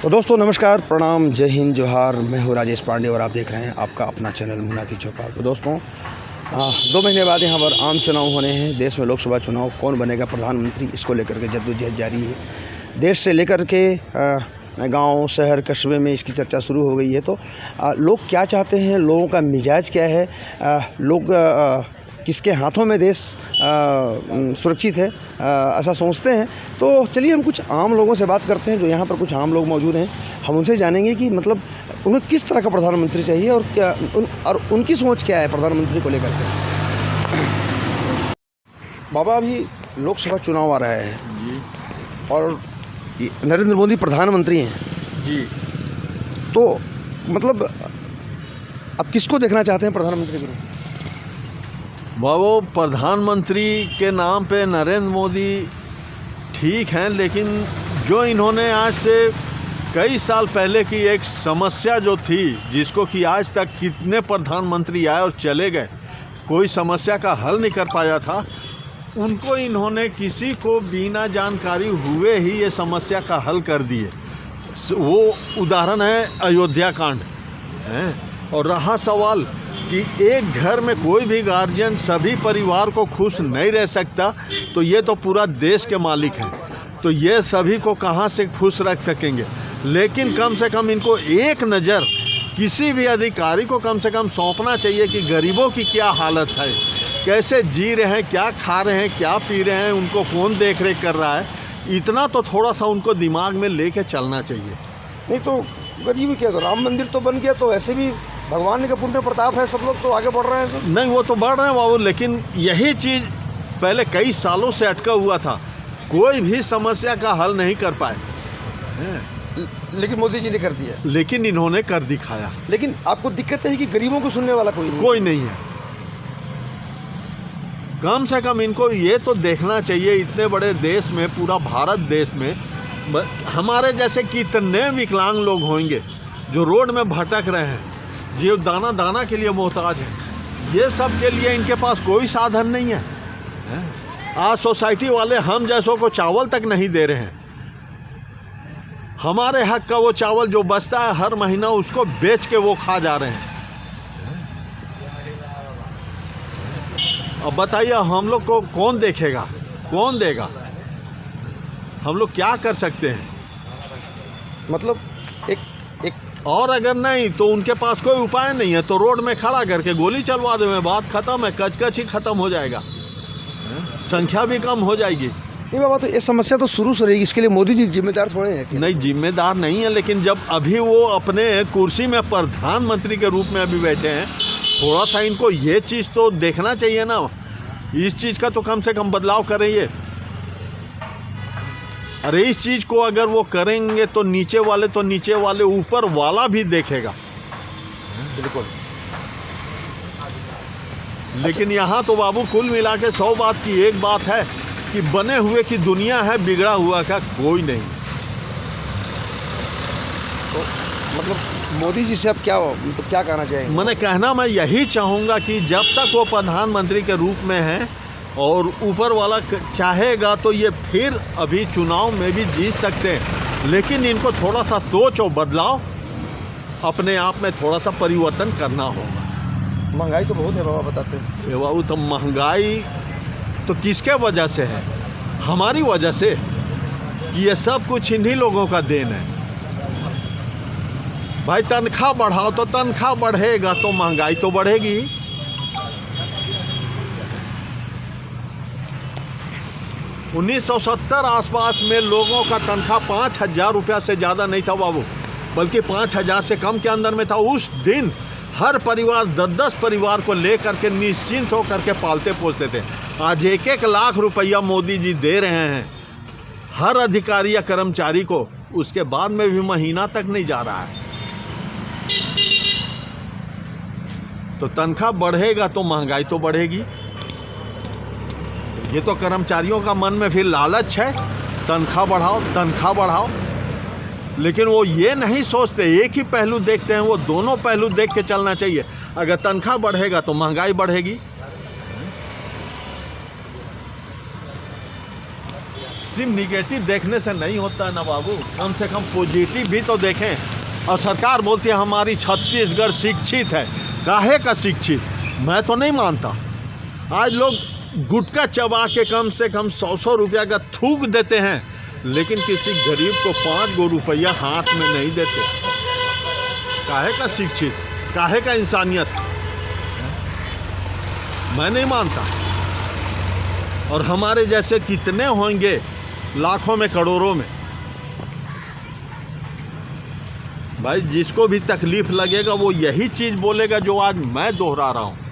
तो दोस्तों नमस्कार, प्रणाम, जय हिंद, जोहार। मैं हूँ राजेश पांडे और आप देख रहे हैं आपका अपना चैनल मुनादी चौपाल। तो दोस्तों 2 महीने बाद यहाँ पर आम चुनाव होने हैं। देश में लोकसभा चुनाव, कौन बनेगा प्रधानमंत्री, इसको लेकर के जद्दोजहद जारी है। देश से लेकर के गांव, शहर, कस्बे में इसकी चर्चा शुरू हो गई है। तो लोग क्या चाहते हैं, लोगों का मिजाज क्या है, लोग किसके हाथों में देश सुरक्षित है, ऐसा सोचते हैं। तो चलिए हम कुछ आम लोगों से बात करते हैं। जो यहाँ पर कुछ आम लोग मौजूद हैं, हम उनसे जानेंगे कि मतलब उन्हें किस तरह का प्रधानमंत्री चाहिए और क्या और उनकी सोच क्या है प्रधानमंत्री को लेकर के। बाबा, अभी लोकसभा चुनाव आ रहा है जी और नरेंद्र मोदी प्रधानमंत्री हैं जी। तो मतलब अब किसको देखना चाहते हैं प्रधानमंत्री के रूप में? वो प्रधानमंत्री के नाम पे नरेंद्र मोदी ठीक हैं, लेकिन जो इन्होंने आज से कई साल पहले की एक समस्या जो थी, जिसको कि आज तक कितने प्रधानमंत्री आए और चले गए, कोई समस्या का हल नहीं कर पाया था, उनको इन्होंने किसी को बिना जानकारी हुए ही ये समस्या का हल कर दिए। वो उदाहरण है अयोध्या कांड है। और रहा सवाल कि एक घर में कोई भी गार्जियन सभी परिवार को खुश नहीं रह सकता, तो ये तो पूरा देश के मालिक हैं, तो ये सभी को कहाँ से खुश रख सकेंगे। लेकिन कम से कम इनको एक नज़र किसी भी अधिकारी को कम से कम सौंपना चाहिए कि गरीबों की क्या हालत है, कैसे जी रहे हैं, क्या खा रहे हैं, क्या पी रहे हैं, उनको कौन देख रेख कर रहा है। इतना तो थोड़ा सा उनको दिमाग में लेके चलना चाहिए। नहीं तो गरीबी क्या, तो राम मंदिर तो बन गया, तो ऐसे भी भगवान का पुण्य प्रताप है, सब लोग तो आगे बढ़ रहे हैं सब। नहीं, वो तो बढ़ रहे हैं बाबू, लेकिन यही चीज़ पहले कई सालों से अटका हुआ था, कोई भी समस्या का हल नहीं कर पाए। लेकिन मोदी जी ने कर दिया, लेकिन इन्होंने कर दिखाया। लेकिन आपको दिक्कत है कि गरीबों को सुनने वाला कोई नहीं है। कम से कम इनको ये तो देखना चाहिए, इतने बड़े देश में, पूरा भारत देश में हमारे जैसे कितने विकलांग लोग होंगे जो रोड में भटक रहे हैं, जो दाना दाना के लिए मोहताज हैं। ये सब के लिए इनके पास कोई साधन नहीं है। आज सोसाइटी वाले हम जैसों को चावल तक नहीं दे रहे हैं। हमारे हक का वो चावल जो बचता है हर महीना, उसको बेच के वो खा जा रहे हैं। अब बताइए हम लोग को कौन देखेगा, कौन देगा? हम लोग क्या कर सकते हैं? मतलब एक और अगर नहीं तो उनके पास कोई उपाय नहीं है, तो रोड में खड़ा करके गोली चलवा दें, बात खत्म है, कच ही खत्म हो जाएगा, संख्या भी कम हो जाएगी। नहीं बाबा, तो ये समस्या तो शुरू से रहेगी, इसके लिए मोदी जी जिम्मेदार थोड़े हैं। नहीं, जिम्मेदार नहीं है, लेकिन जब अभी वो अपने कुर्सी में प्रधानमंत्री के रूप में अभी बैठे हैं, थोड़ा सा इनको ये चीज़ तो देखना चाहिए ना। इस चीज़ का तो कम से कम बदलाव करेंगे। अरे इस चीज़ को अगर वो करेंगे तो नीचे वाले ऊपर वाला भी देखेगा। बिल्कुल। लेकिन यहाँ तो बाबू कुल मिला के 100 बात की एक बात है कि बने हुए की दुनिया है, बिगड़ा हुआ का कोई नहीं। तो मतलब मोदी जी से अब क्या कहना चाहेंगे? मैं यही चाहूँगा कि जब तक वो प्रधानमंत्री के रूप में हैं और ऊपर वाला चाहेगा तो ये फिर अभी चुनाव में भी जीत सकते हैं, लेकिन इनको थोड़ा सा सोच और बदलाव अपने आप में थोड़ा सा परिवर्तन करना होगा। महंगाई तो बहुत है बाबा, बताते हैं। बाबू, तो महंगाई तो किसके वजह से है? हमारी वजह से। ये सब कुछ इन्हीं लोगों का देन है। भाई तनख्वाह बढ़ाओ, तो तनख्वाह बढ़ेगा तो महंगाई तो बढ़ेगी। 1970 आसपास में लोगों का तनख्वाह 5,000 रुपया से ज़्यादा नहीं था बाबू, बल्कि 5,000 से कम के अंदर में था। उस दिन हर परिवार 10-10 परिवार को लेकर के निश्चिंत होकर के पालते पोसते थे। आज 1-1 लाख रुपया मोदी जी दे रहे हैं हर अधिकारी या कर्मचारी को, उसके बाद में भी महीना तक नहीं जा रहा है। तो तनख्वाह बढ़ेगा तो महंगाई तो बढ़ेगी। ये तो कर्मचारियों का मन में फिर लालच है, तनख्वाह बढ़ाओ। लेकिन वो ये नहीं सोचते, एक ही पहलू देखते हैं, वो दोनों पहलू देख के चलना चाहिए। अगर तनख्वाह बढ़ेगा तो महंगाई बढ़ेगी। सिर्फ निगेटिव देखने से नहीं होता है ना बाबू, कम से कम पॉजिटिव भी तो देखें। और सरकार बोलती है हमारी छत्तीसगढ़ शिक्षित है। काहे का शिक्षित? मैं तो नहीं मानता। आज लोग गुटखा चबा के कम से कम 100 रुपया का थूक देते हैं, लेकिन किसी गरीब को 5 गो रुपया हाथ में नहीं देते। काहे का शिक्षित? काहे का इंसानियत? मैं नहीं मानता। और हमारे जैसे कितने होंगे, लाखों में करोड़ों में। भाई जिसको भी तकलीफ लगेगा वो यही चीज़ बोलेगा जो आज मैं दोहरा रहा हूँ।